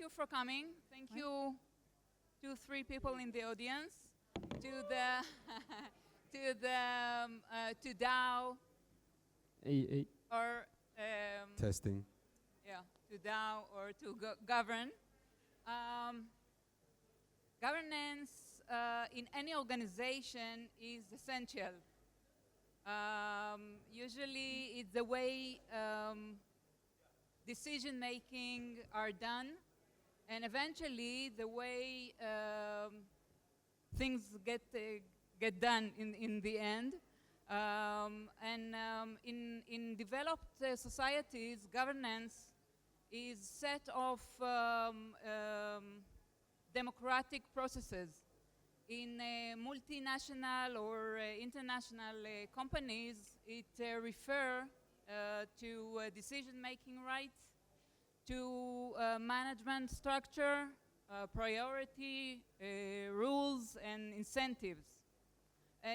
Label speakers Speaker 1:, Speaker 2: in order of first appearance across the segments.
Speaker 1: you for coming. Thank you to 3 people in the audience, to the to Dao or
Speaker 2: Testing.
Speaker 1: yeah, to Dao or to govern. Governance in any organization is essential. Usually, it's the way decision making are done, and eventually the way things get done in the end. In developed societies, governance is set of democratic processes. In multinational or international companies, it refer to decision-making rights, to management structure, priority, rules, and incentives.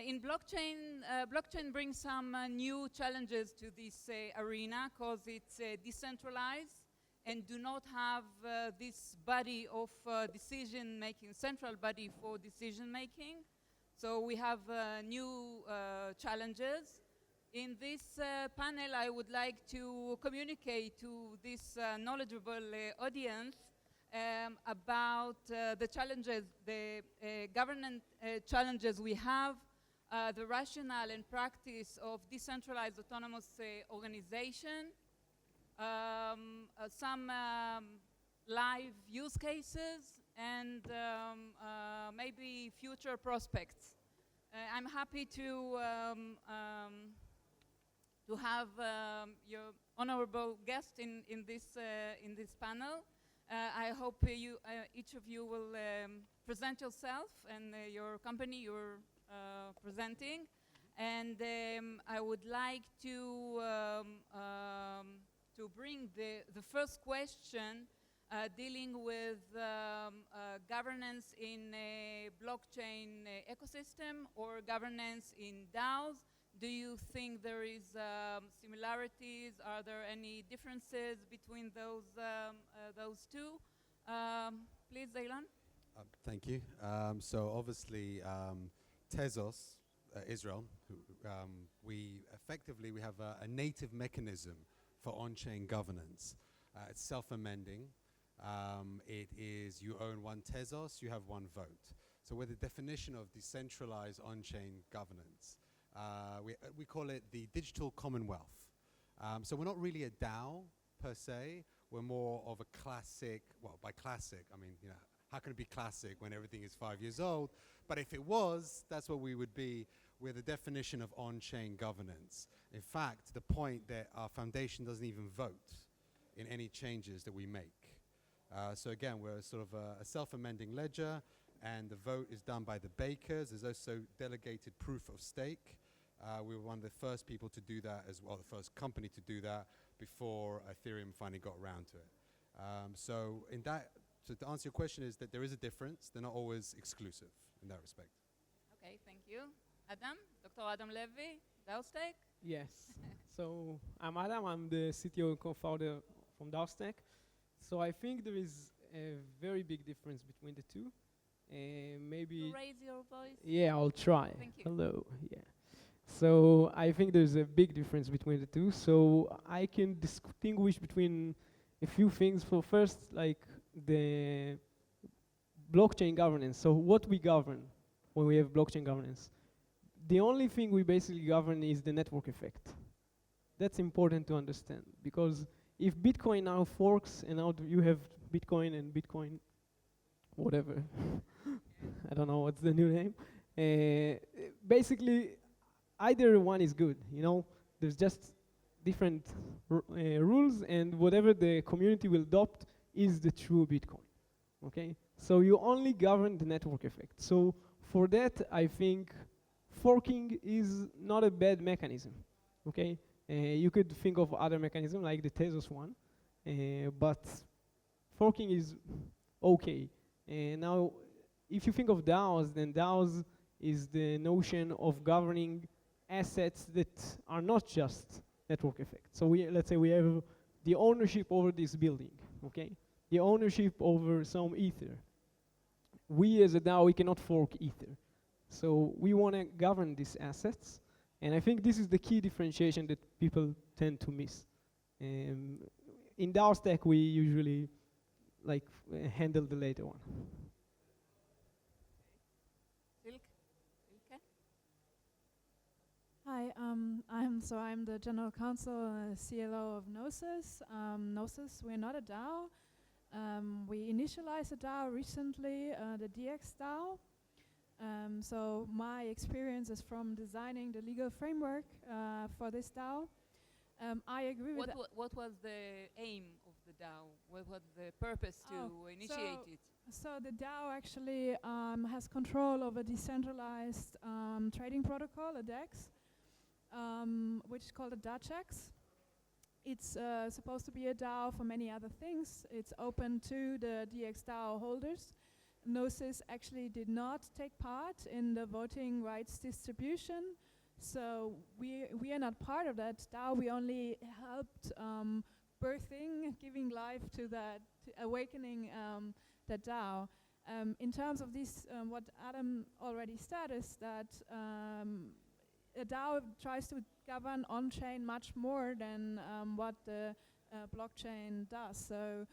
Speaker 1: In blockchain, blockchain brings some new challenges to this arena because it's decentralized and do not have this body of decision-making, central body for decision-making. So we have new challenges. In this panel, I would like to communicate to this knowledgeable audience about the challenges, the governance challenges we have, the rationale and practice of decentralized autonomous organization, some live use cases, and maybe future prospects. I'm happy to have your honorable guest in this panel. I hope each of you will present yourself and your company you're presenting. And I would like to bring the first question dealing with governance in a blockchain ecosystem or governance in DAOs. Do you think there is similarities? Are there any differences between those two? Please, Aylon.
Speaker 2: Thank you. So obviously, Tezos, Israel, we have a native mechanism for on-chain governance. It's self-amending. It is you own one Tezos, you have one vote. So with the definition of decentralized on-chain governance, we call it the digital commonwealth. So we're not really a DAO per se. We're more of a classic. Well, by classic, I mean, you know, how can it be classic when everything is 5 years old? But if it was, that's what we would be with the definition of on-chain governance. In fact, the point that our foundation doesn't even vote in any changes that we make. So again, we're sort of a self-amending ledger, and the vote is done by the bakers. There's also delegated proof of stake. We were one of the first people to do that as well, the first company to do that before Ethereum finally got around to it. So to answer your question is that there is a difference. They're not always exclusive in that respect.
Speaker 1: Okay, thank you. Adam, Dr. Adam Levy, DAOstack.
Speaker 3: Yes. So I'm Adam. I'm the CTO and co-founder from DAOstack. So I think there is a very big difference between the two. Maybe
Speaker 1: Raise your voice.
Speaker 3: Yeah, I'll try.
Speaker 1: Thank you.
Speaker 3: Hello. Yeah. So I think there's a big difference between the two. So I can distinguish between a few things. For first, like the blockchain governance. So what we govern when we have blockchain governance. The only thing we basically govern is the network effect. That's important to understand, because if Bitcoin now forks and now you have Bitcoin and Bitcoin, whatever, I don't know what's the new name. Basically, either one is good, you know. There's just different rules, and whatever the community will adopt is the true Bitcoin, okay? So you only govern the network effect. So for that, I think forking is not a bad mechanism, okay? You could think of other mechanisms like the Tezos one, but forking is okay. Now, if you think of DAOs, then DAOs is the notion of governing assets that are not just network effects. So let's say we have the ownership over this building, okay? the ownership over some ether. We as a DAO, we cannot fork ether. So we want to govern these assets. And I think this is the key differentiation that people tend to miss. In DAO stack, we usually handle the later one.
Speaker 1: Silke? Silke?
Speaker 4: Hi, I'm the general counsel, CLO of Gnosis. Gnosis, we're not a DAO. We initialized a DAO recently, the DX DAO. So my experience is from designing the legal framework for this DAO. I agree with
Speaker 1: What was the aim of the DAO? What was the purpose to initiate it?
Speaker 4: So the DAO actually has control over decentralized trading protocol, a DEX, which is called a DAChex. It's supposed to be a DAO for many other things. It's open to the DX DAO holders. Gnosis actually did not take part in the voting rights distribution, so we are not part of that DAO. We only helped giving life to that, awakening the DAO. In terms of this, what Adam already said is that a DAO tries to govern on-chain much more than what the blockchain does. So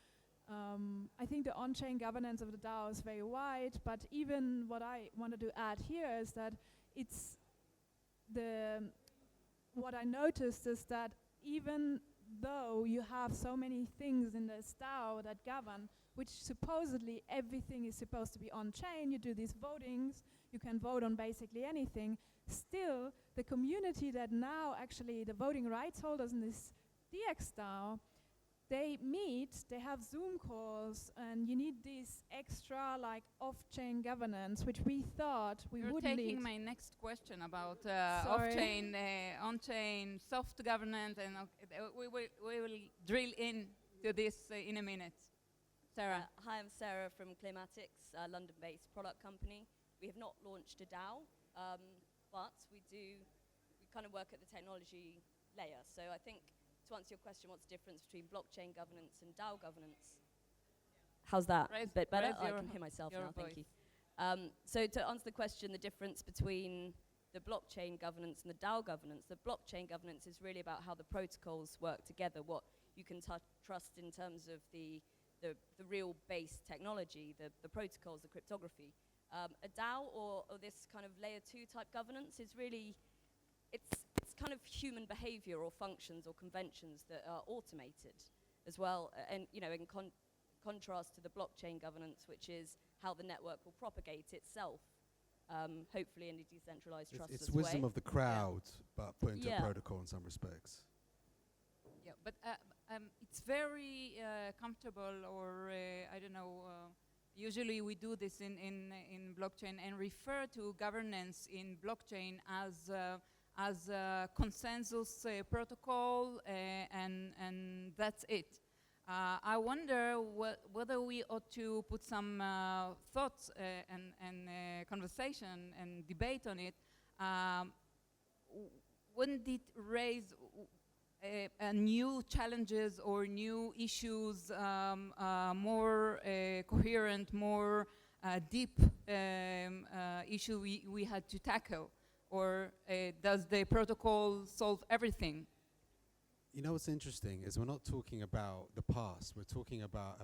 Speaker 4: I think the on-chain governance of the DAO is very wide, but even what I wanted to add here is that what I noticed is that even though you have so many things in this DAO that govern, which supposedly everything is supposed to be on-chain, you do these votings, you can vote on basically anything, still the community that now actually the voting rights holders in this DX DAO, they meet, they have Zoom calls, and you need this extra off-chain governance, which we thought we
Speaker 1: You're
Speaker 4: wouldn't need.
Speaker 1: taking my next question about
Speaker 4: Sorry.
Speaker 1: off-chain, on-chain, soft governance, and we will drill into this in a minute. Sara.
Speaker 5: Hi, I'm Sara from Climatics, a London-based product company. We have not launched a DAO, but we kind of work at the technology layer. So I think, to answer your question, what's the difference between blockchain governance and DAO governance? How's that? A bit better? I can hear myself now, thank you. So to answer the question, the difference between the blockchain governance and the DAO governance, the blockchain governance is really about how the protocols work together, what you can trust in terms of the real base technology, the protocols, the cryptography. A DAO or this kind of layer 2 type governance is really, it's kind of human behavior or functions or conventions that are automated as well, and in contrast to the blockchain governance, which is how the network will propagate itself, hopefully in a decentralized trustless way.
Speaker 2: It's wisdom of the crowd, but put into a protocol in some respects.
Speaker 1: Yeah, but it's very comfortable, or I don't know. Usually we do this in blockchain and refer to governance in blockchain as a consensus protocol, and that's it. I wonder whether we ought to put some thoughts and conversation and debate on it. Wouldn't it raise new challenges or new issues, more coherent, more deep issue we had to tackle? Or does the protocol solve everything?
Speaker 2: You know what's interesting is we're not talking about the past, we're talking about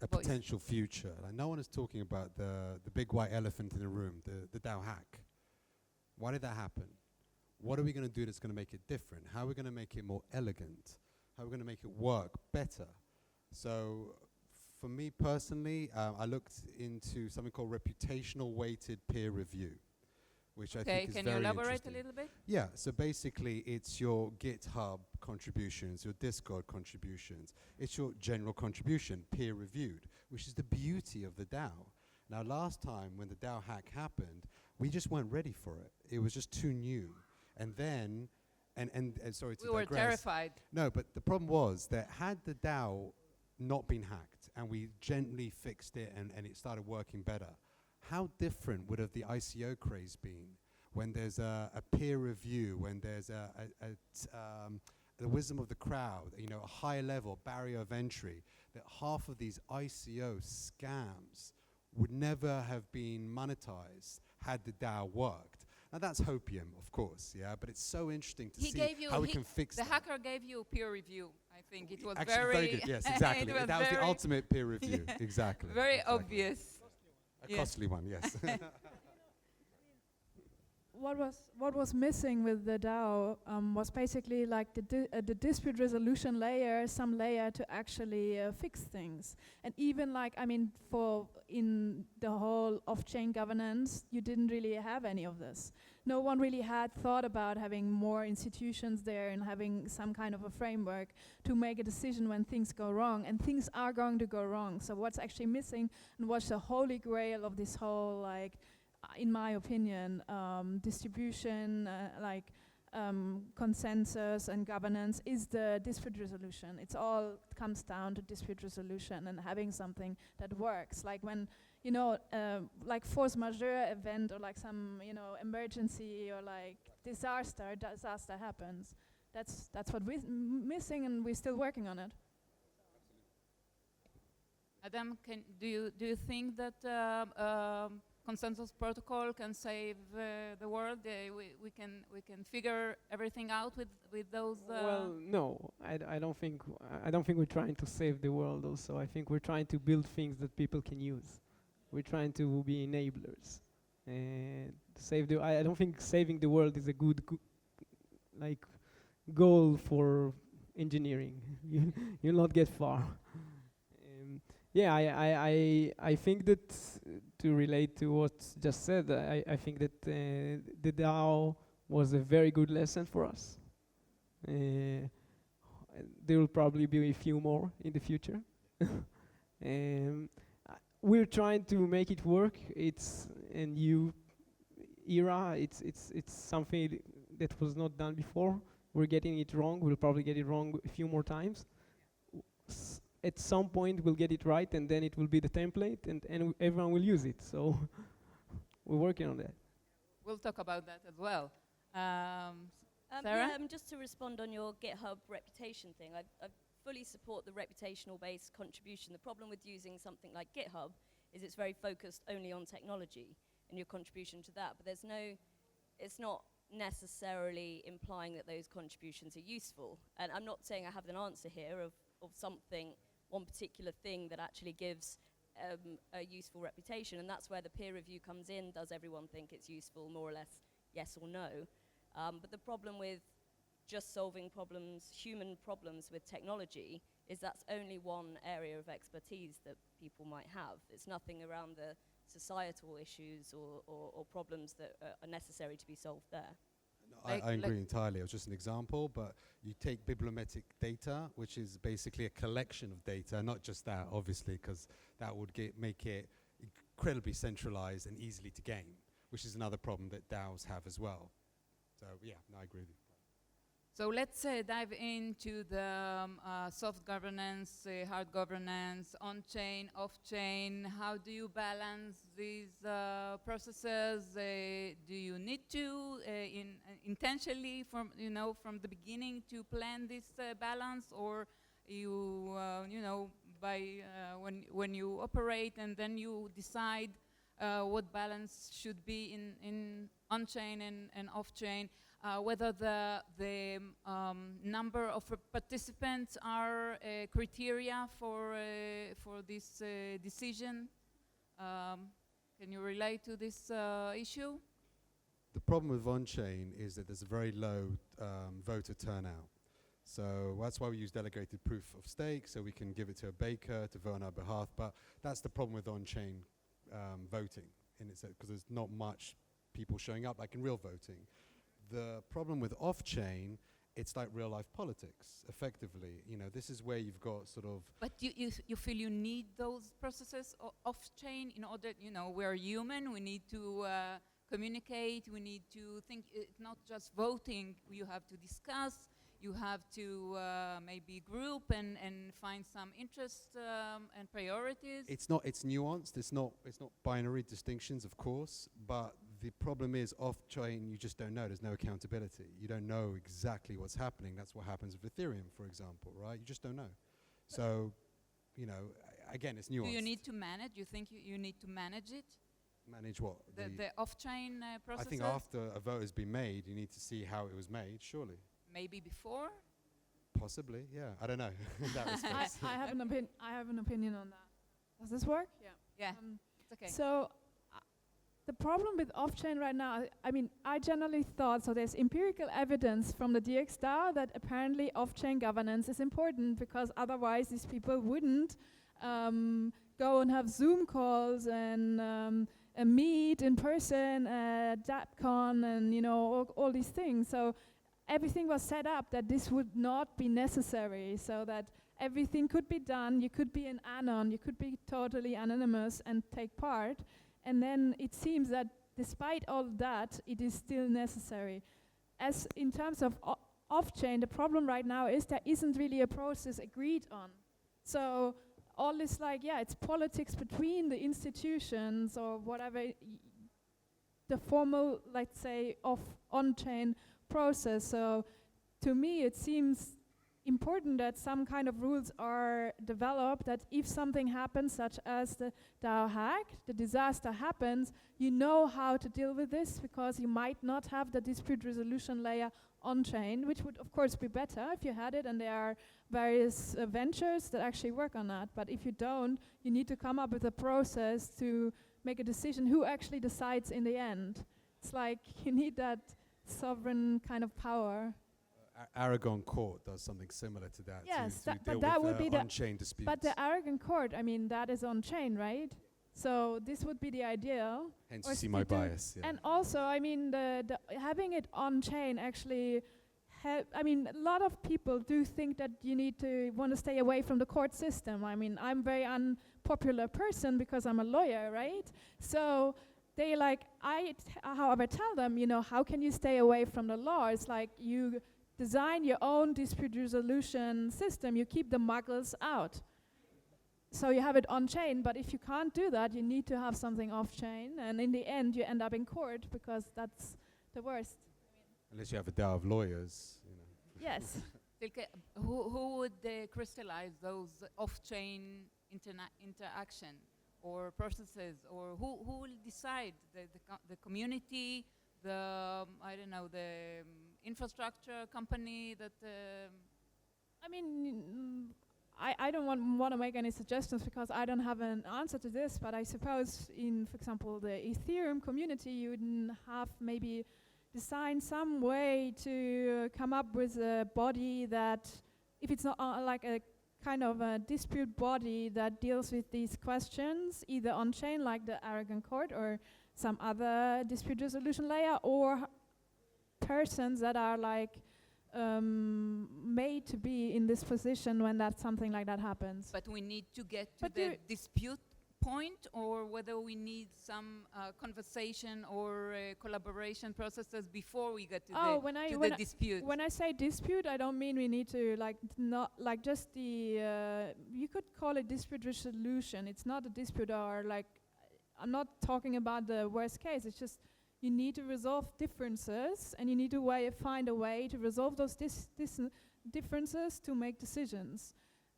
Speaker 2: a potential future. Like, no one is talking about the big white elephant in the room, the DAO hack. Why did that happen? What are we going to do that's going to make it different? How are we going to make it more elegant? How are we going to make it work better? So for me personally, I looked into something called reputational weighted peer review, which I think is very interesting.
Speaker 1: Can you elaborate a little bit?
Speaker 2: Yeah, so basically it's your GitHub contributions, your Discord contributions. It's your general contribution, peer reviewed, which is the beauty of the DAO. Now last time when the DAO hack happened, we just weren't ready for it. It was just too new. And then, and sorry to digress.
Speaker 1: We were terrified.
Speaker 2: No, but the problem was that had the DAO not been hacked and we gently fixed it and it started working better, how different would have the ICO craze been when there's a peer review, when there's a the wisdom of the crowd, you know, a high level barrier of entry, that half of these ICO scams would never have been monetized had the DAO worked. Now that's hopium, of course, yeah, but it's so interesting to see how we can fix
Speaker 1: the
Speaker 2: that.
Speaker 1: hacker gave you peer review. I think it was
Speaker 2: Actually, very good. Yes, exactly. That was the ultimate peer review. Exactly.
Speaker 1: Very
Speaker 2: exactly.
Speaker 1: obvious.
Speaker 2: A costly one, yes.
Speaker 4: What was missing with the DAO was basically like the dispute resolution layer, some layer to actually fix things. And even like, I mean, for in the whole off-chain governance, you didn't really have any of this. No one really had thought about having more institutions there and having some kind of a framework to make a decision when things go wrong. And things are going to go wrong. So what's actually missing and what's the holy grail of this whole, like, in my opinion, distribution, consensus and governance is the dispute resolution. It's all comes down to dispute resolution and having something that works. Like when, you know, like force majeure event or like some, you know, emergency or like disaster happens. That's what we're missing, and we're still working on it.
Speaker 1: Adam, do you think that consensus protocol can save the world? We can figure everything out with those.
Speaker 3: Well, no, I don't think we're trying to save the world. Also, I think we're trying to build things that people can use. We're trying to be enablers and save the. I don't think saving the world is a good like goal for engineering. You'll not get far. Yeah, I think that to relate to what's just said, I think that the DAO was a very good lesson for us. There will probably be a few more in the future. We're trying to make it work. It's a new era. It's something that was not done before. We're getting it wrong. We'll probably get it wrong a few more times. At some point we'll get it right, and then it will be the template, and everyone will use it. So we're working on that.
Speaker 1: We'll talk about that as well. Sara?
Speaker 5: Yeah, just to respond on your GitHub reputation thing, I fully support the reputational-based contribution. The problem with using something like GitHub is it's very focused only on technology and your contribution to that, but it's not necessarily implying that those contributions are useful. And I'm not saying I have an answer here of something, one particular thing that actually gives a useful reputation, and that's where the peer review comes in. Does everyone think it's useful, more or less, yes or no? But the problem with just solving problems, human problems with technology, is that's only one area of expertise that people might have. It's nothing around the societal issues or problems that are necessary to be solved there.
Speaker 2: I agree entirely. It was just an example, but you take bibliometric data, which is basically a collection of data, not just that, obviously, because that would make it incredibly centralized and easily to gain, which is another problem that DAOs have as well. So yeah, no, I agree with you.
Speaker 1: So let's dive into the soft governance, hard governance, on-chain, off-chain. How do you balance these processes? Do you need to intentionally, from the beginning, to plan this balance, or you when you operate and then you decide what balance should be in on-chain and off-chain? Whether the number of participants are criteria for this decision. Can you relate to this issue?
Speaker 2: The problem with on-chain is that there's a very low voter turnout. So that's why we use delegated proof of stake, so we can give it to a baker to vote on our behalf. But that's the problem with on-chain voting, because there's not much people showing up like in real voting. The problem with off-chain, it's like real-life politics, effectively. This is where you've got sort of...
Speaker 1: But you feel you need those processes off-chain in order, we're human, we need to communicate, we need to think. It's not just voting, you have to discuss, you have to maybe group and find some interest and priorities.
Speaker 2: It's nuanced, it's not binary distinctions, of course, but the problem is off-chain, you just don't know. There's no accountability. You don't know exactly what's happening. That's what happens with Ethereum, for example, right? You just don't know. So, you know, again, it's nuanced.
Speaker 1: Do you need to manage? You think you need to manage it?
Speaker 2: Manage what?
Speaker 1: The off-chain
Speaker 2: I
Speaker 1: processes?
Speaker 2: think after a vote has been made, you need to see how it was made, surely.
Speaker 1: Maybe before?
Speaker 2: Possibly, yeah. I don't know. In that respect.
Speaker 4: I have an opinion on that. Does this work? Yeah.
Speaker 1: Yeah, it's okay.
Speaker 4: So the problem with off-chain right now, I mean, I generally thought, so there's empirical evidence from the DXDAO that apparently off-chain governance is important because otherwise these people wouldn't go and have Zoom calls and meet in person at DAPCon and, you know, all these things. So everything was set up that this would not be necessary, so that everything could be done. You could be an anon, you could be totally anonymous and take part. And then it seems that despite all that, it is still necessary. As in terms of off-chain, the problem right now is there isn't really a process agreed on. So all this, like, yeah, it's politics between the institutions or whatever, the formal, let's say, on-chain process. So to me, it seems important that some kind of rules are developed, that if something happens, such as the DAO hack, the disaster happens, you know how to deal with this, because you might not have the dispute resolution layer on-chain, which would of course be better if you had it, and there are various ventures that actually work on that. But if you don't, you need to come up with a process to make a decision who actually decides in the end. It's like you need that sovereign kind of power.
Speaker 2: Aragon Court does something similar to that.
Speaker 4: Yes,
Speaker 2: to
Speaker 4: but
Speaker 2: deal
Speaker 4: that
Speaker 2: with
Speaker 4: would be the
Speaker 2: on-chain disputes.
Speaker 4: But the Aragon Court, I mean, that is on-chain, right? So this would be the ideal.
Speaker 2: Hence
Speaker 4: Or
Speaker 2: you see my bias. Yeah.
Speaker 4: And also, I mean, the having it on-chain actually, I mean, a lot of people do think that you need to want to stay away from the court system. I mean, I'm a very unpopular person because I'm a lawyer, right? So they like, however, tell them, you know, how can you stay away from the law? It's like you design your own dispute resolution system, you keep the muggles out. So you have it on-chain, but if you can't do that, you need to have something off-chain, and in the end you end up in court, because that's the worst.
Speaker 2: Unless you have a DAO of lawyers, you know.
Speaker 4: Yes.
Speaker 1: Silke, who would crystallize those off-chain interaction or processes, or who will decide? The community, I don't know, the infrastructure company that...
Speaker 4: I mean, I don't want to make any suggestions because I don't have an answer to this, but I suppose in, for example, the Ethereum community, you would have maybe designed some way to come up with a body that, if it's not like a kind of a dispute body that deals with these questions, either on-chain like the Aragon Court or some other dispute resolution layer, or persons that are like made to be in this position when something like that happens.
Speaker 1: But we need to get to the dispute point, or whether we need some conversation or collaboration processes before we get to the dispute.
Speaker 4: When I say dispute, I don't mean we need to not like just the, you could call it dispute resolution. It's not a dispute, or like, I'm not talking about the worst case, it's just you need to resolve differences, and you need to find a way to resolve those differences to make decisions.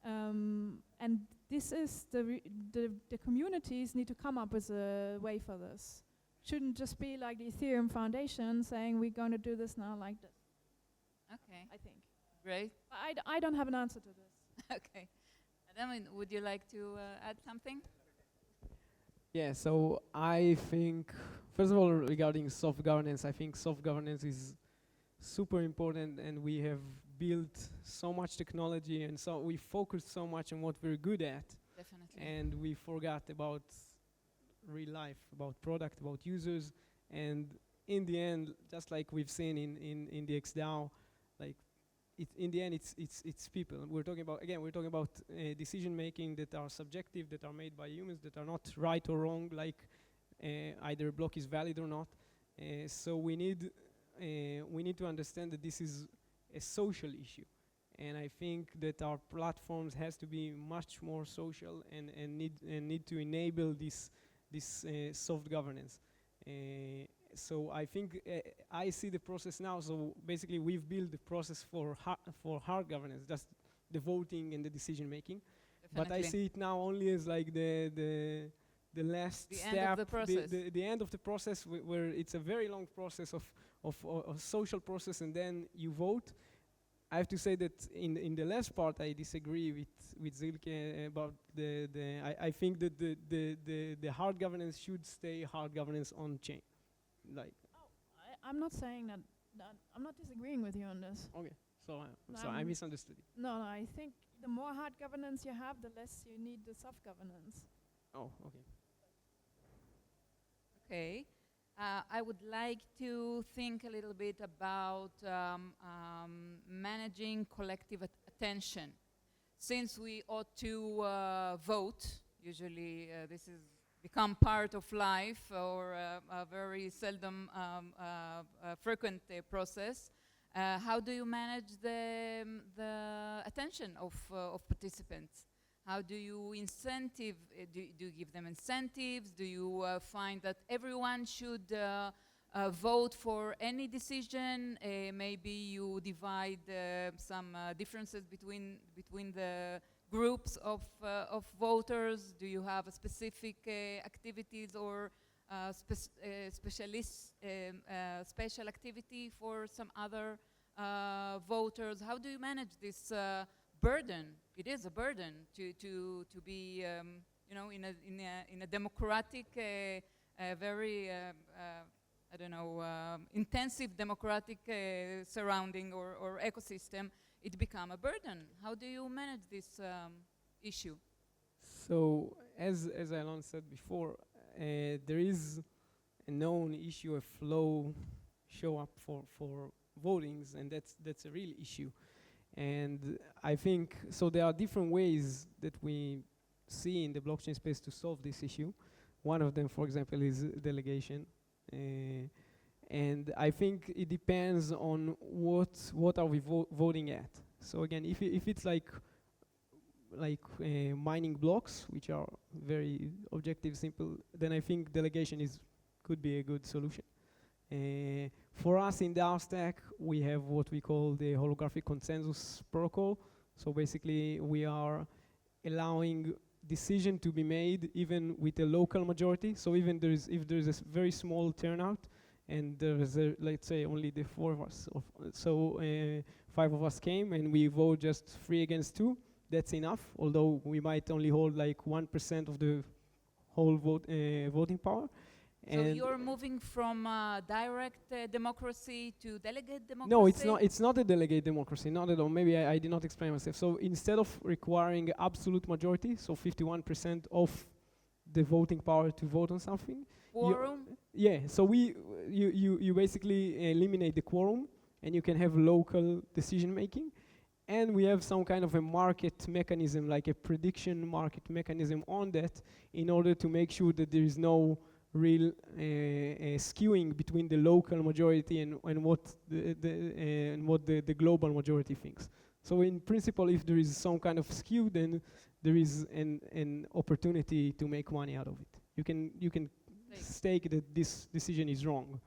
Speaker 4: And this is the communities need to come up with a way for this. Shouldn't just be like the Ethereum Foundation saying we're going to do this now like this.
Speaker 1: Okay.
Speaker 4: I think.
Speaker 1: Great.
Speaker 4: I don't have an answer to this.
Speaker 1: Okay. Adam, would you like to add something?
Speaker 3: Yeah, so I think, first of all, regarding soft governance, I think soft governance is super important, and we have built so much technology, and so we focused so much on what we're good at.
Speaker 1: Definitely.
Speaker 3: And we forgot about real life, about product, about users, and in the end, just like we've seen in the XDAO, like in the end, it's people. We're talking about decision making that are subjective, that are made by humans, that are not right or wrong, like either a block is valid or not. So we need to understand that this is a social issue, and I think that our platforms has to be much more social and need to enable this soft governance. So I think I see the process now. So basically, we've built the process for hard governance, just the voting and the decision making. But I
Speaker 1: Definitely.
Speaker 3: see it now only as like the last
Speaker 1: The
Speaker 3: step,
Speaker 1: end of the process.
Speaker 3: the end of the process, where it's a very long process of social process, and then you vote. I have to say that in the last part, I disagree with Silke about I think that the hard governance should stay hard governance on chain. Like,
Speaker 4: I'm not saying that. I'm not disagreeing with you on this.
Speaker 3: okay, so I misunderstood it.
Speaker 4: No, I think the more hard governance you have, the less you need the soft governance.
Speaker 3: Oh, okay.
Speaker 1: Okay. I would like to think a little bit about managing collective attention. Since we ought to vote, usually this is become part of life or a very seldom frequent process. How do you manage the attention of participants? How do you incentive? Do you give them incentives? Do you find that everyone should vote for any decision? Maybe you divide some differences between the groups of voters. Do you have a specific activities or special activity for some other voters? How do you manage this burden? It is a burden to be, you know, in a democratic, very, I don't know, intensive democratic surrounding or ecosystem. It become a burden. How do you manage this issue?
Speaker 3: So, as Aylon said before, there is a known issue of low show up for votings, and that's a real issue. And I think, so there are different ways that we see in the blockchain space to solve this issue. One of them, for example, is delegation. And I think it depends on what are we voting at. So again, if it's like mining blocks, which are very objective, simple, then I think delegation could be a good solution. For us in DAO stack, we have what we call the holographic consensus protocol. So basically, we are allowing decision to be made even with a local majority. So even if there is a very small turnout, and there is let's say only the 4 of us, so 5 of us came and we vote just 3 against 2. That's enough. Although we might only hold like 1% of the whole voting power.
Speaker 1: So you're moving from direct democracy to delegate democracy?
Speaker 3: No, it's not. It's not a delegate democracy. Not at all. Maybe I did not explain myself. So instead of requiring absolute majority, so 51% of the voting power to vote on something.
Speaker 1: Quorum?
Speaker 3: Yeah. So you basically eliminate the quorum, and you can have local decision making. And we have some kind of a market mechanism, like a prediction market mechanism on that, in order to make sure that there is no real skewing between the local majority and what the global majority thinks. So in principle, if there is some kind of skew, then there is an opportunity to make money out of it. You can stake that this decision is wrong.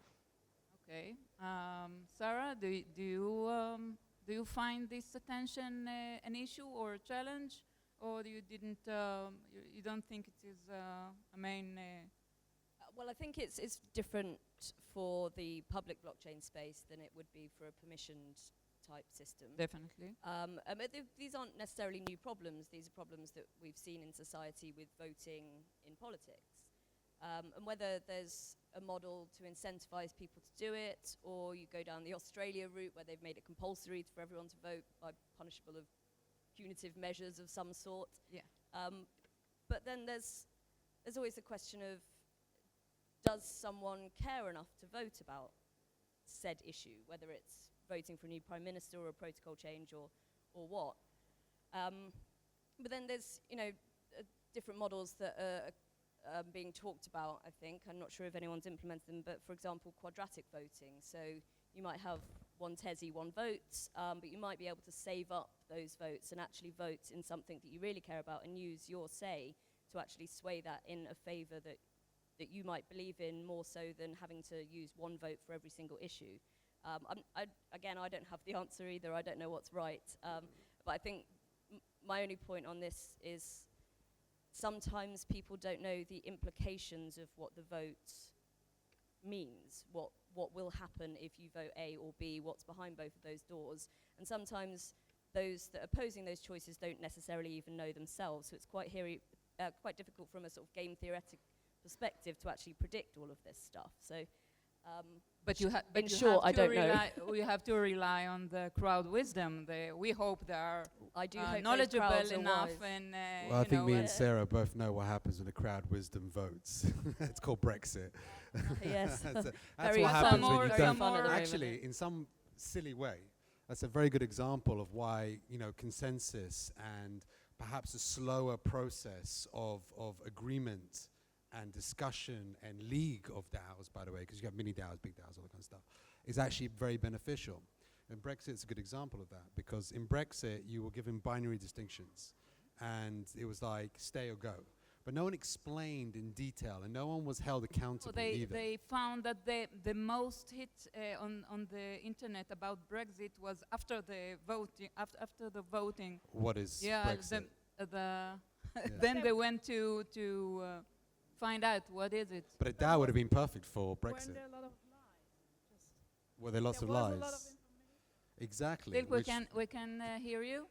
Speaker 1: Okay, Sara, do you find this attention an issue or a challenge, or you don't think it is a main?
Speaker 5: Well, I think it's different for the public blockchain space than it would be for a permissioned type system.
Speaker 1: Definitely.
Speaker 5: But these aren't necessarily new problems. These are problems that we've seen in society with voting in politics. And whether there's a model to incentivize people to do it, or you go down the Australia route where they've made it compulsory for everyone to vote by punishable of punitive measures of some sort.
Speaker 1: Yeah.
Speaker 5: But then there's always the question of, does someone care enough to vote about said issue, whether it's voting for a new prime minister or a protocol change or what? But then there's, different models that are being talked about, I think. I'm not sure if anyone's implemented them, but for example, quadratic voting. So you might have one tesi, one vote, but you might be able to save up those votes and actually vote in something that you really care about and use your say to actually sway that in a favor that that you might believe in more so than having to use one vote for every single issue. Again, I don't have the answer either. I don't know what's right. But I think my only point on this is sometimes people don't know the implications of what the vote means, what will happen if you vote A or B, what's behind both of those doors. And sometimes those that are posing those choices don't necessarily even know themselves. So it's quite difficult from a sort of game theoretic perspective to actually predict all of this stuff. So,
Speaker 1: But you,
Speaker 5: in short, I don't know.
Speaker 1: We have to rely on the crowd wisdom. We hope they are
Speaker 5: I do hope those
Speaker 1: knowledgeable
Speaker 5: crowds are
Speaker 1: enough.
Speaker 5: wise.
Speaker 1: And
Speaker 2: Well, I
Speaker 1: you
Speaker 2: think
Speaker 1: know,
Speaker 2: me and Sarah both know what happens when the crowd wisdom votes. It's called Brexit.
Speaker 5: Yes.
Speaker 2: That's
Speaker 5: Very
Speaker 2: what
Speaker 5: fun.
Speaker 2: happens
Speaker 1: Some
Speaker 2: when you
Speaker 1: more,
Speaker 2: don't.
Speaker 1: some more.
Speaker 2: Actually, in some silly way, that's a very good example of why, you know, consensus and perhaps a slower process of agreement and discussion and league of DAOs, by the way, because you have mini DAOs, big DAOs, all that kind of stuff, is actually very beneficial. And Brexit's a good example of that, because in Brexit, you were given binary distinctions, and it was like stay or go. But no one explained in detail, and no one was held accountable either.
Speaker 1: They found that the most hit on the internet about Brexit was after the voting. After the voting.
Speaker 2: What is Brexit?
Speaker 1: Then they went to find out what is it.
Speaker 2: But a DAO would have been perfect for
Speaker 4: Weren't
Speaker 2: Brexit.
Speaker 4: there a lot of lies?
Speaker 2: Were there lots
Speaker 4: There
Speaker 2: of
Speaker 4: was
Speaker 2: lies?
Speaker 4: a lot of information.
Speaker 2: Exactly.
Speaker 1: Silke,
Speaker 2: which,
Speaker 1: we can hear you.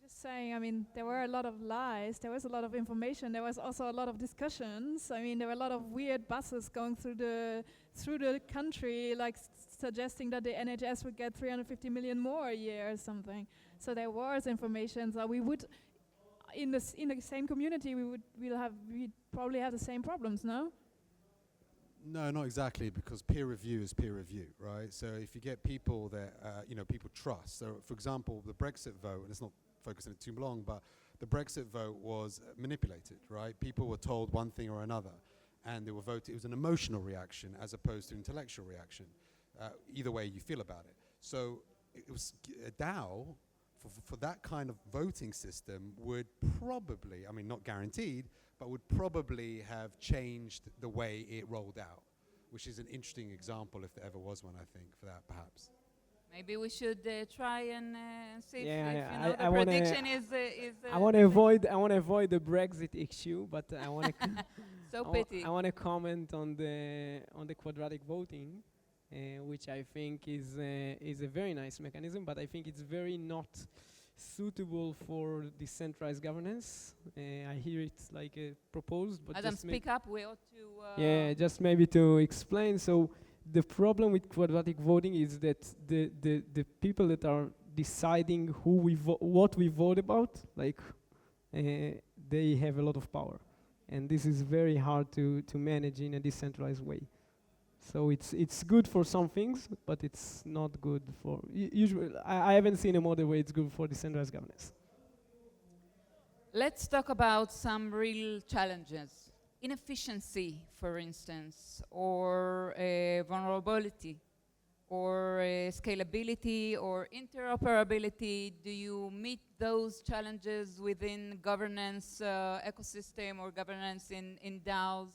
Speaker 4: Just saying, I mean, there were a lot of lies, there was a lot of information, there was also a lot of discussions. I mean, there were a lot of weird buses going through the country, like suggesting that the NHS would get 350 million more a year or something. So there was information. So we would, in the same community, we'd probably have the same problems, no?
Speaker 2: No, not exactly, because peer review is peer review, right? So if you get people that people trust. So, for example, the Brexit vote, and let's not focus on it too long, but the Brexit vote was manipulated, right? People were told one thing or another, and they were voted. It was an emotional reaction as opposed to intellectual reaction. Either way you feel about it. So it was a DAO for that kind of voting system would probably, I mean, not guaranteed, but would probably have changed the way it rolled out, which is an interesting example, if there ever was one, I think, for that, perhaps.
Speaker 1: Maybe we should try and see
Speaker 3: Yeah,
Speaker 1: if
Speaker 3: I
Speaker 1: the
Speaker 3: wanna-
Speaker 1: prediction is.
Speaker 3: I want to avoid the Brexit issue, but I want to.
Speaker 1: So pity.
Speaker 3: I want to comment on the quadratic voting, which I think is a very nice mechanism, but I think it's very not suitable for decentralized governance. I hear it's like proposed, but
Speaker 1: Adam,
Speaker 3: just
Speaker 1: speak up. We ought to.
Speaker 3: yeah, just maybe to explain. So the problem with quadratic voting is that the people that are deciding what we vote about, like they have a lot of power, and this is very hard to manage in a decentralized way. So it's good for some things, but it's not good for usually. I haven't seen a model where it's good for decentralized governance.
Speaker 1: Let's talk about some real challenges. Inefficiency, for instance, or vulnerability, or scalability, or interoperability. Do you meet those challenges within governance ecosystem or governance in DAOs?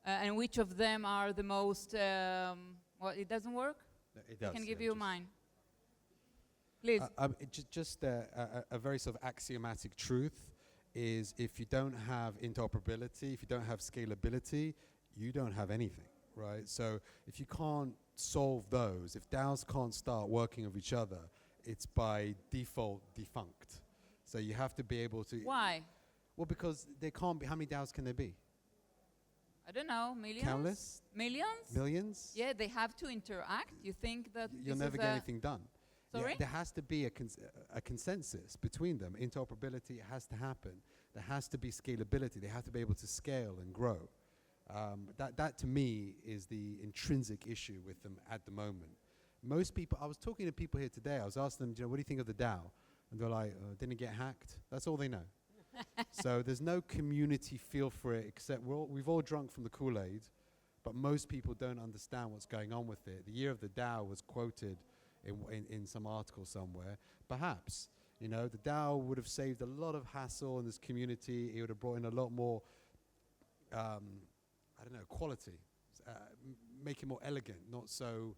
Speaker 1: And which of them are the most, well, it doesn't work?
Speaker 2: No, it does.
Speaker 1: I can give
Speaker 2: yeah,
Speaker 1: you
Speaker 2: just
Speaker 1: mine. Please.
Speaker 2: Just a very sort of axiomatic truth is if you don't have interoperability, if you don't have scalability, you don't have anything, right? So if you can't solve those, if DAOs can't start working with each other, it's by default defunct. So you have to be able to...
Speaker 1: Why?
Speaker 2: Well, because there can't be... How many DAOs can there be?
Speaker 1: I don't know, millions?
Speaker 2: Countless?
Speaker 1: Millions?
Speaker 2: Millions?
Speaker 1: Yeah, they have to interact. You think that
Speaker 2: You'll
Speaker 1: this
Speaker 2: never
Speaker 1: is
Speaker 2: get
Speaker 1: a
Speaker 2: anything done. Yeah,
Speaker 1: Sorry?
Speaker 2: there has to be a consensus between them. Interoperability has to happen. There has to be scalability. They have to be able to scale and grow. That to me is the intrinsic issue with them at the moment. Most people, I was talking to people here today, I was asking them, what do you think of the DAO? And they're like, didn't it get hacked? That's all they know. So there's no community feel for it, except we've all drunk from the Kool-Aid, but most people don't understand what's going on with it. The year of the DAO was quoted in some article somewhere. Perhaps, the DAO would have saved a lot of hassle in this community. It would have brought in a lot more I don't know, quality, make it more elegant, not so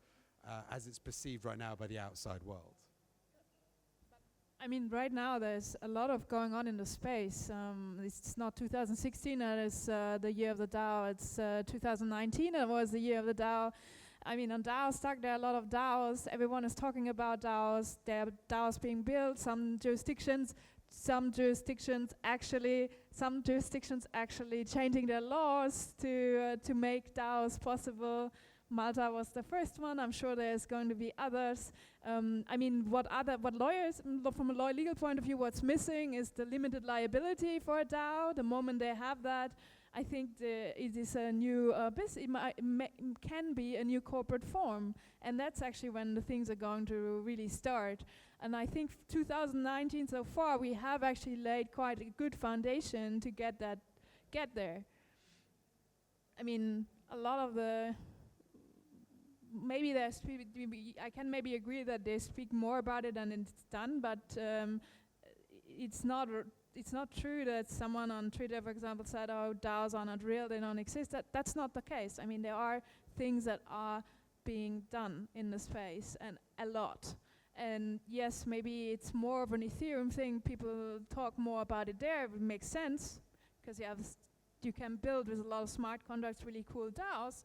Speaker 2: as it's perceived right now by the outside world.
Speaker 4: I mean, right now there's a lot of going on in the space. It's not 2016 that is the year of the DAO. It's 2019 that was the year of the DAO. I mean, on DAO Stack there are a lot of DAOs. Everyone is talking about DAOs. There are DAOs being built. Some jurisdictions actually changing their laws to make DAOs possible. Malta was the first one. I'm sure there's going to be others. I mean, what lawyers, from a legal point of view, what's missing is the limited liability for a DAO. The moment they have that, I think it is a new can be a new corporate form, and that's actually when the things are going to really start. And I think 2019 so far, we have actually laid quite a good foundation to get there. I mean, a lot of the I can maybe agree that they speak more about it than it's done, but it's not true that someone on Twitter, for example, said, "Oh, DAOs are not real; they don't exist." That's not the case. I mean, there are things that are being done in the space, and a lot. And yes, maybe it's more of an Ethereum thing. People talk more about it there. It makes sense because you can build with a lot of smart contracts, really cool DAOs.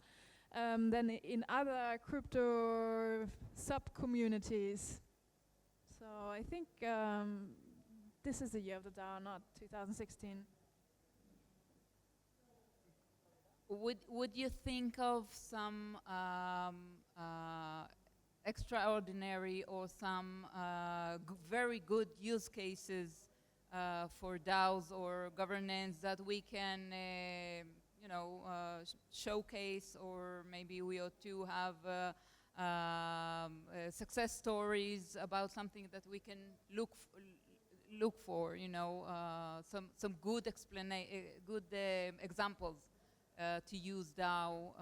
Speaker 4: Than in other crypto sub-communities. So I think this is the year of the DAO, not 2016.
Speaker 1: Would you think of some extraordinary or some very good use cases for DAOs or governance that we can showcase, or maybe we ought to have success stories about something that we can look for, some good examples to use DAO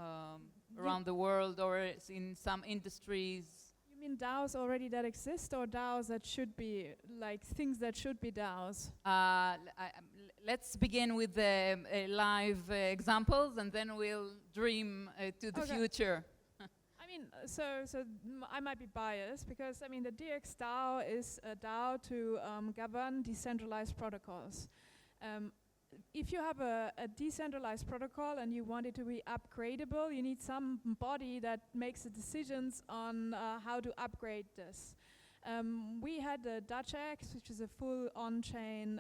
Speaker 1: around the world or in some industries.
Speaker 4: You mean DAOs already that exist, or DAOs that should be, like things that should be DAOs?
Speaker 1: Let's begin with the live examples, and then we'll dream to the future.
Speaker 4: I mean, I might be biased because I mean the DX DAO is a DAO to govern decentralized protocols. If you have a decentralized protocol and you want it to be upgradable, you need some body that makes the decisions on how to upgrade this. We had the DACX, which is a full on-chain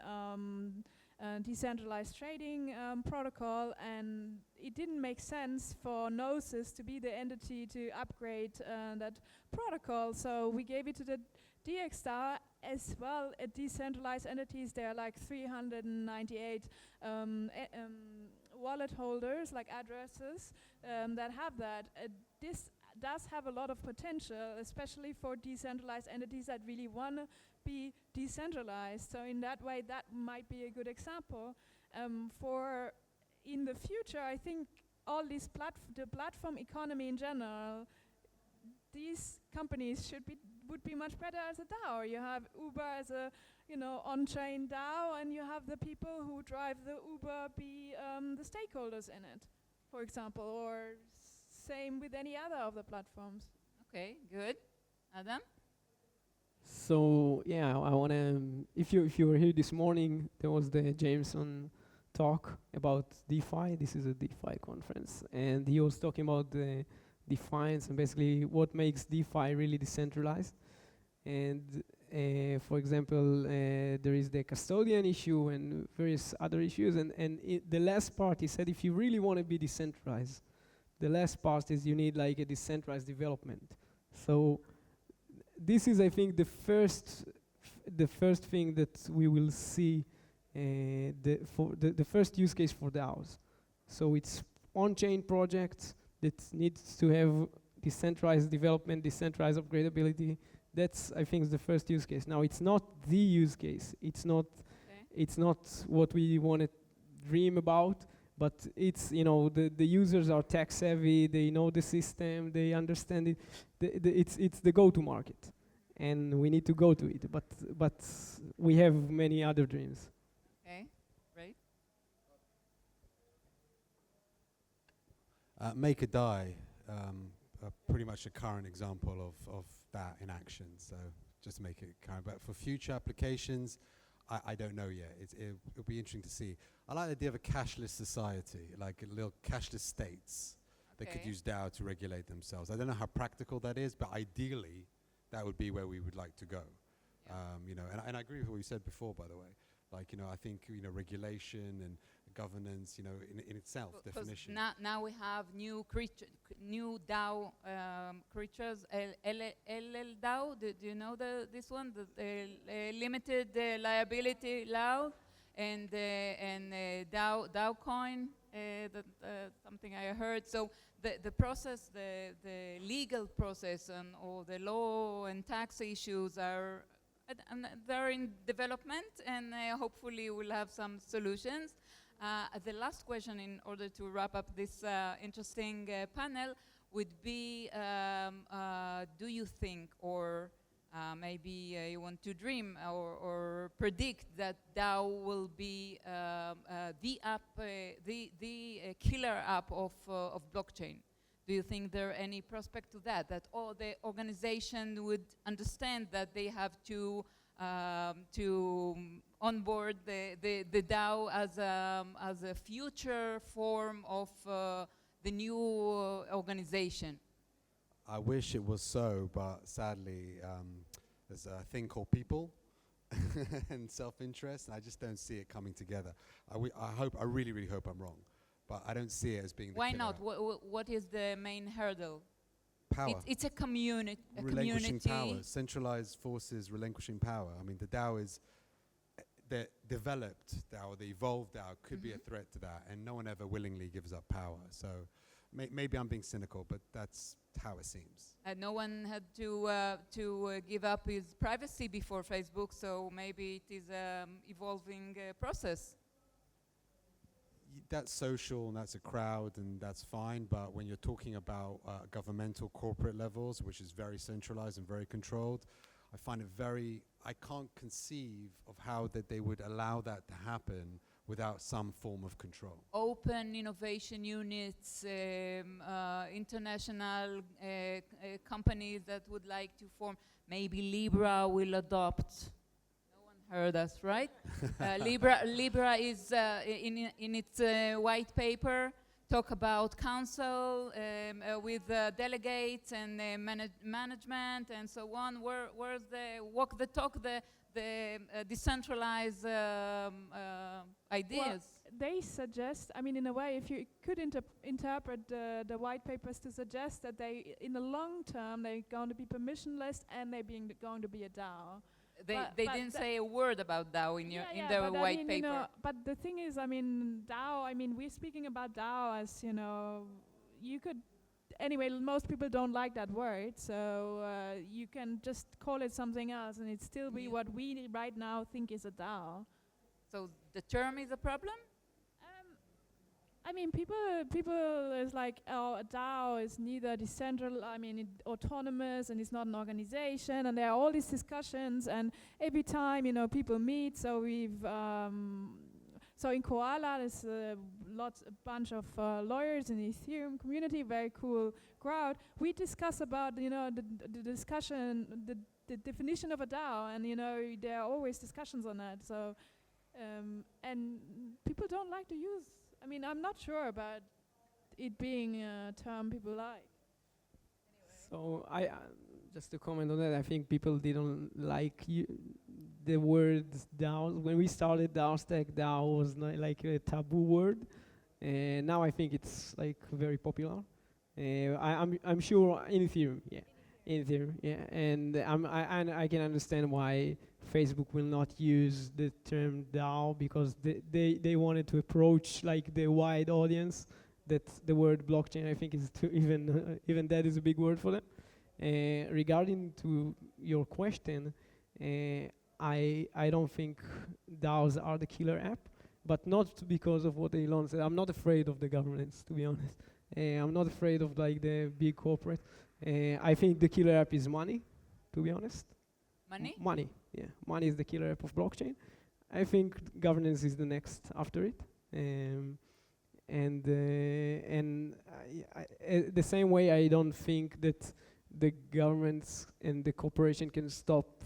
Speaker 4: decentralized trading protocol, and it didn't make sense for Gnosis to be the entity to upgrade that protocol, so we gave it to the DXDAO as well. Decentralized entities, there are like 398 wallet holders, like addresses, that have that. This does have a lot of potential, especially for decentralized entities that really want to be decentralized. So in that way, that might be a good example. For in the future, I think all these the platform economy in general, these companies would be much better as a DAO. You have Uber as a on-chain DAO, and you have the people who drive the Uber be the stakeholders in it, for example, or same with any other of the platforms.
Speaker 1: Okay, good. Adam?
Speaker 3: So yeah, I wanna. If you were here this morning, there was the Jameson talk about DeFi. This is a DeFi conference, and he was talking about the defines and basically what makes DeFi really decentralized. And for example, there is the custodian issue and various other issues. And the last part, he said, if you really want to be decentralized, the last part is you need like a decentralized development. So this is, I think, the first thing that we will see, the first use case for DAOs. So it's on-chain projects that needs to have decentralized development, decentralized upgradability. That's, I think, is the first use case. Now, it's not the use case. It's not what we want to dream about, but it's, the users are tech savvy, they know the system, they understand it. It's the go-to market, and we need to go to it, but we have many other dreams.
Speaker 1: Okay, great.
Speaker 2: Make or Die, pretty much a current example of that in action. So just to make it current. But for future applications, I don't know yet. It'll be interesting to see. I like the idea of a cashless society, like little cashless states that could
Speaker 1: Okay.
Speaker 2: use DAO to regulate themselves. I don't know how practical that is, but ideally, that would be where we would like to go.
Speaker 1: Yeah.
Speaker 2: You know, and I agree with what you said before, by the way. Like, you know, I think, you know, regulation and governance, you know, in itself, definition.
Speaker 1: Now we have new new DAO creatures. LL DAO. Do you know this one? The limited liability law, and DAO coin. That something I heard. So the process, the legal process, and all the law and tax issues are. And they're in development, and hopefully we'll have some solutions. The last question, in order to wrap up this interesting panel, would be: do you think, or maybe you want to dream or predict that DAO will be the app, the killer app of blockchain? Do you think there are any prospect to that? That all the organization would understand that they have to onboard the DAO as a future form of the new organization?
Speaker 2: I wish it was so, but sadly, there's a thing called people and self-interest, and I just don't see it coming together. I really, really hope I'm wrong, but I don't see it as being the
Speaker 1: Why
Speaker 2: killer
Speaker 1: not?
Speaker 2: app.
Speaker 1: What is the main hurdle?
Speaker 2: Power.
Speaker 1: It's a community.
Speaker 2: Relinquishing power. Centralized forces relinquishing power. I mean, the DAO is the developed DAO, the evolved DAO could be a threat to that, and no one ever willingly gives up power. So maybe I'm being cynical, but that's how it seems.
Speaker 1: No one had to give up his privacy before Facebook, so maybe it is an evolving process.
Speaker 2: That's social and that's a crowd and that's fine, but when you're talking about governmental corporate levels, which is very centralized and very controlled, I find it I can't conceive of how that they would allow that to happen without some form of control.
Speaker 1: Open innovation units, international companies that would like to form. Maybe Libra will adopt. No one heard us, right? Libra is in its white paper talk about council with delegates and management and so on. Where's the walk the talk, the decentralized ideas?
Speaker 4: Well, they suggest, I mean, in a way, if you could interpret the white papers to suggest that they, in the long term, they're going to be permissionless and they're going to be a DAO.
Speaker 1: They
Speaker 4: But
Speaker 1: didn't say a word about DAO in
Speaker 4: Yeah,
Speaker 1: their
Speaker 4: but I
Speaker 1: white
Speaker 4: mean,
Speaker 1: paper.
Speaker 4: you know, but the thing is, I mean, DAO, I mean, we're speaking about DAO as, you know, you could, anyway, most people don't like that word, so you can just call it something else and it still be
Speaker 1: Yeah.
Speaker 4: what we right now think is a DAO.
Speaker 1: So the term is a problem?
Speaker 4: I mean, people is like, oh, a DAO is neither autonomous, and it's not an organization, and there are all these discussions, and every time, you know, people meet, so we've, so in Koala, there's a bunch of lawyers in the Ethereum community, very cool crowd. We discuss about, you know, the discussion, the definition of a DAO, and, you know, there are always discussions on that, so, and people don't like to use. I mean, I'm not sure about it being a term people like.
Speaker 3: So I just to comment on that, I think people didn't like the word DAO. When we started DAOstack, DAO was like a taboo word, and now I think it's like very popular. I'm sure in Ethereum, and I can understand why Facebook will not use the term DAO, because they wanted to approach like the wide audience. That the word blockchain, I think, is even that is a big word for them. Regarding to your question, I don't think DAOs are the killer app, but not because of what Aylon said. I'm not afraid of the governance, to be honest. I'm not afraid of like the big corporate. I think the killer app is money, to be honest.
Speaker 1: Money?
Speaker 3: Money, yeah. Money is the killer app of blockchain. I think governance is the next after it. the same way I don't think that the governments and the corporation can stop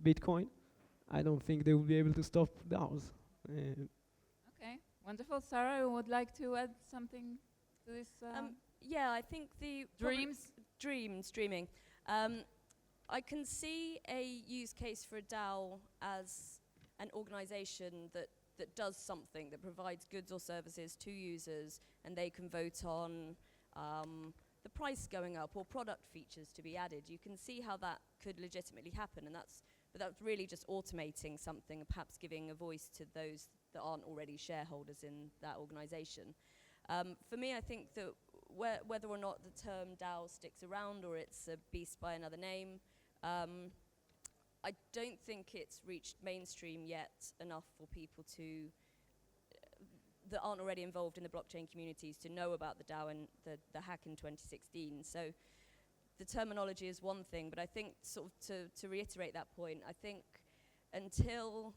Speaker 3: Bitcoin, I don't think they will be able to stop DAOs.
Speaker 1: Okay, wonderful. Sara, you would like to add something to this?
Speaker 5: Yeah, I think the dreaming. I can see a use case for a DAO as an organization that does something, that provides goods or services to users, and they can vote on the price going up or product features to be added. You can see how that could legitimately happen, and that's really just automating something, perhaps giving a voice to those that aren't already shareholders in that organization. For me, I think that whether or not the term DAO sticks around or it's a beast by another name, I don't think it's reached mainstream yet enough for people that aren't already involved in the blockchain communities to know about the DAO and the hack in 2016. So the terminology is one thing, but I think sort of to reiterate that point, I think until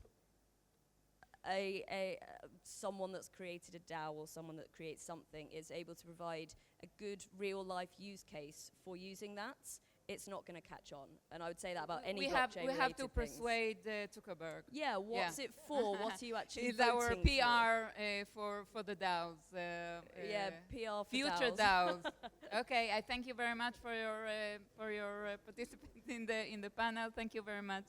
Speaker 5: someone that's created a DAO or someone that creates something is able to provide a good real life use case for using that, it's not going to catch on. And I would say that about any blockchain.
Speaker 1: We have to
Speaker 5: things.
Speaker 1: persuade Zuckerberg.
Speaker 5: Yeah, what's it for? What are you actually
Speaker 1: It's
Speaker 5: voting
Speaker 1: our PR for the DAOs.
Speaker 5: Yeah, PR for
Speaker 1: future
Speaker 5: DAOs.
Speaker 1: DAOs. Okay, I thank you very much for your participants in the panel. Thank you very much.